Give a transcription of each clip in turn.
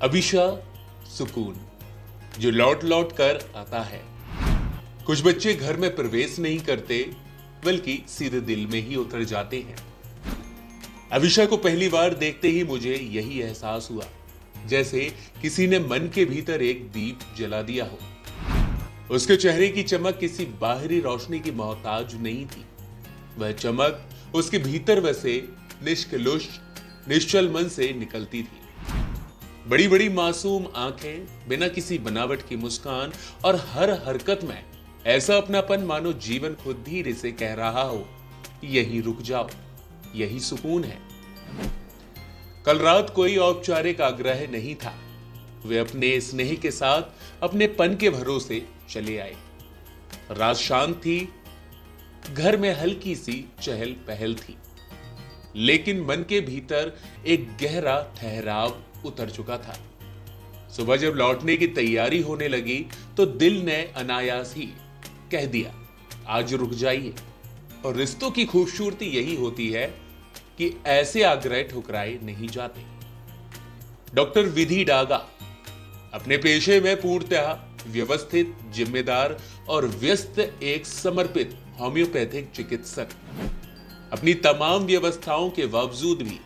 अभिशा सुकून जो लौट लौट कर आता है। कुछ बच्चे घर में प्रवेश नहीं करते बल्कि सीधे दिल में ही उतर जाते हैं। अभिशा को पहली बार देखते ही मुझे यही एहसास हुआ जैसे किसी ने मन के भीतर एक दीप जला दिया हो। उसके चेहरे की चमक किसी बाहरी रोशनी की मोहताज नहीं थी। वह चमक उसके भीतर बसे निष्कलुष निश्चल मन से निकलती थी। बड़ी बड़ी मासूम आंखें, बिना किसी बनावट की मुस्कान और हर हरकत में ऐसा अपनापन मानो जीवन खुद ही इसे कह रहा हो, यहीं रुक जाओ, यही सुकून है। कल रात कोई औपचारिक आग्रह नहीं था। वे अपने स्नेह के साथ अपने पन के भरोसे चले आए। रात शांत थी, घर में हल्की सी चहल पहल थी, लेकिन मन के भीतर एक गहरा ठहराव उतर चुका था। सुबह जब लौटने की तैयारी होने लगी तो दिल ने अनायास ही कह दिया, आज रुक जाइए। और रिश्तों की खूबसूरती यही होती है कि ऐसे आग्रह ठुकराए नहीं जाते। डॉक्टर विधि डागा अपने पेशे में पूर्णतः व्यवस्थित, जिम्मेदार और व्यस्त एक समर्पित होम्योपैथिक चिकित्सक। अपनी तमाम व्यवस्थाओं के बावजूद भी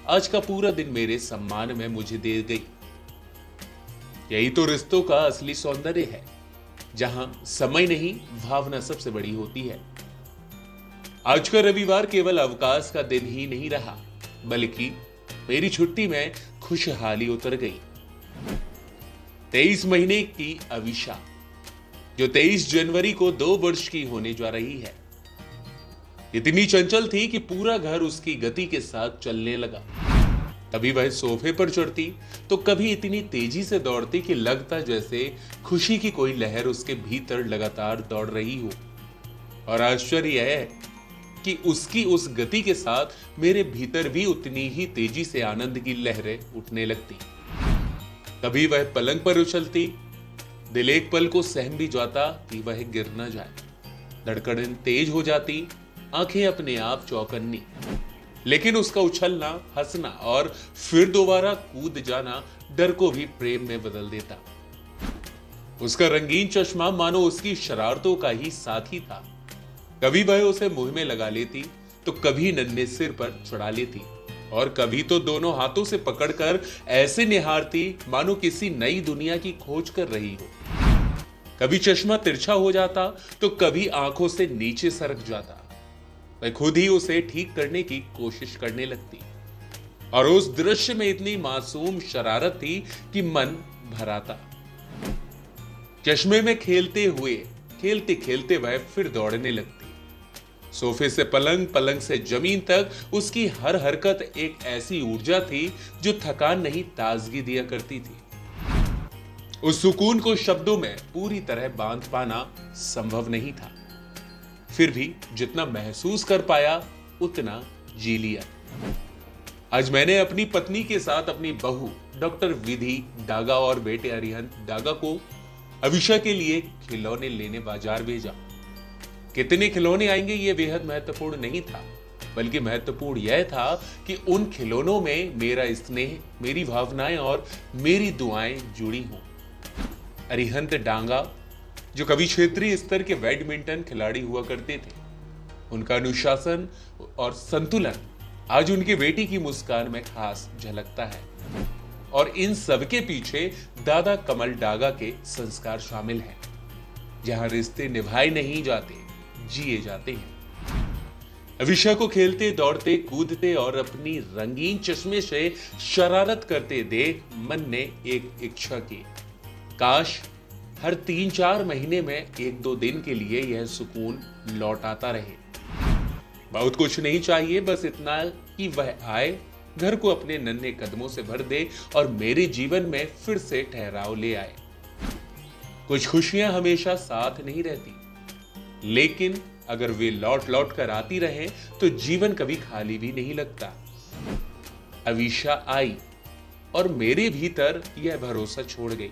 आज का पूरा दिन मेरे सम्मान में मुझे दे गई। यही तो रिश्तों का असली सौंदर्य है, जहां समय नहीं, भावना सबसे बड़ी होती है। आज का रविवार केवल अवकाश का दिन ही नहीं रहा, बल्कि मेरी छुट्टी में खुशहाली उतर गई। 23 महीने की अविशा, जो 23 जनवरी को 2 वर्ष की होने जा रही है, इतनी चंचल थी कि पूरा घर उसकी गति के साथ चलने लगा। कभी वह सोफे पर चढ़ती तो कभी इतनी तेजी से दौड़ती कि लगता जैसे खुशी की कोई लहर उसके भीतर लगातार दौड़ रही हो। और आश्चर्य है कि उसकी उस गति के साथ मेरे भीतर भी उतनी ही तेजी से आनंद की लहरें उठने लगती। कभी वह पलंग पर उछलती, दिल एक पल को सहम भी जाता कि वह गिर न जाए। धड़कन तेज हो जाती, आंखें अपने आप चौकन्नी, लेकिन उसका उछलना, हंसना और फिर दोबारा कूद जाना डर को भी प्रेम में बदल देता। उसका रंगीन चश्मा मानो उसकी शरारतों का ही साथी था। कभी वह उसे मुंह में लगा लेती तो कभी नन्हे सिर पर चढ़ा लेती और कभी तो दोनों हाथों से पकड़कर ऐसे निहारती मानो किसी नई दुनिया की खोज कर रही हो। कभी चश्मा तिरछा हो जाता तो कभी आंखों से नीचे सरक जाता। वह खुद ही उसे ठीक करने की कोशिश करने लगती और उस दृश्य में इतनी मासूम शरारत थी कि मन भराता। चश्मे में खेलते हुए खेलते खेलते वह फिर दौड़ने लगती। सोफे से पलंग, पलंग से जमीन तक उसकी हर हरकत एक ऐसी ऊर्जा थी जो थकान नहीं, ताजगी दिया करती थी। उस सुकून को शब्दों में पूरी तरह बांध पाना संभव नहीं था, फिर भी जितना महसूस कर पाया उतना जी लिया। आज मैंने अपनी पत्नी के साथ अपनी बहू डॉक्टर विधि डागा और बेटे अरिहंत डागा को अभिशा के लिए खिलौने लेने बाजार भेजा। कितने खिलौने आएंगे ये बेहद महत्वपूर्ण नहीं था, बल्कि महत्वपूर्ण यह था कि उन खिलौनों में मेरा स्नेह, मेरी भावनाएं और मेरी दुआएं जुड़ी हों। अरिहंत डांगा जो कभी क्षेत्रीय स्तर के बैडमिंटन खिलाड़ी हुआ करते थे, उनका अनुशासन और संतुलन आज उनकी बेटी की मुस्कान में खास झलकता है। और इन सब के पीछे दादा कमल डागा के संस्कार शामिल हैं, जहां रिश्ते निभाए नहीं जाते, जिए जाते हैं। अभिशा को खेलते, दौड़ते, कूदते और अपनी रंगीन चश्मे से शरारत करते देख मन ने एक इच्छा की, काश हर 3-4 महीने में 1-2 दिन के लिए यह सुकून लौट आता रहे। बहुत कुछ नहीं चाहिए, बस इतना कि वह आए, घर को अपने नन्हे कदमों से भर दे और मेरे जीवन में फिर से ठहराव ले आए। कुछ खुशियां हमेशा साथ नहीं रहती, लेकिन अगर वे लौट लौट कर आती रहें तो जीवन कभी खाली भी नहीं लगता। अविशा आई और मेरे भीतर यह भरोसा छोड़ गई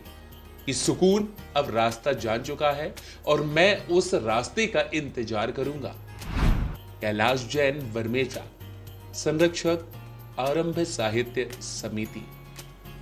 कि सुकून अब रास्ता जान चुका है और मैं उस रास्ते का इंतजार करूंगा। कैलाश जैन वर्मेचा, संरक्षक, आरंभ साहित्य समिति।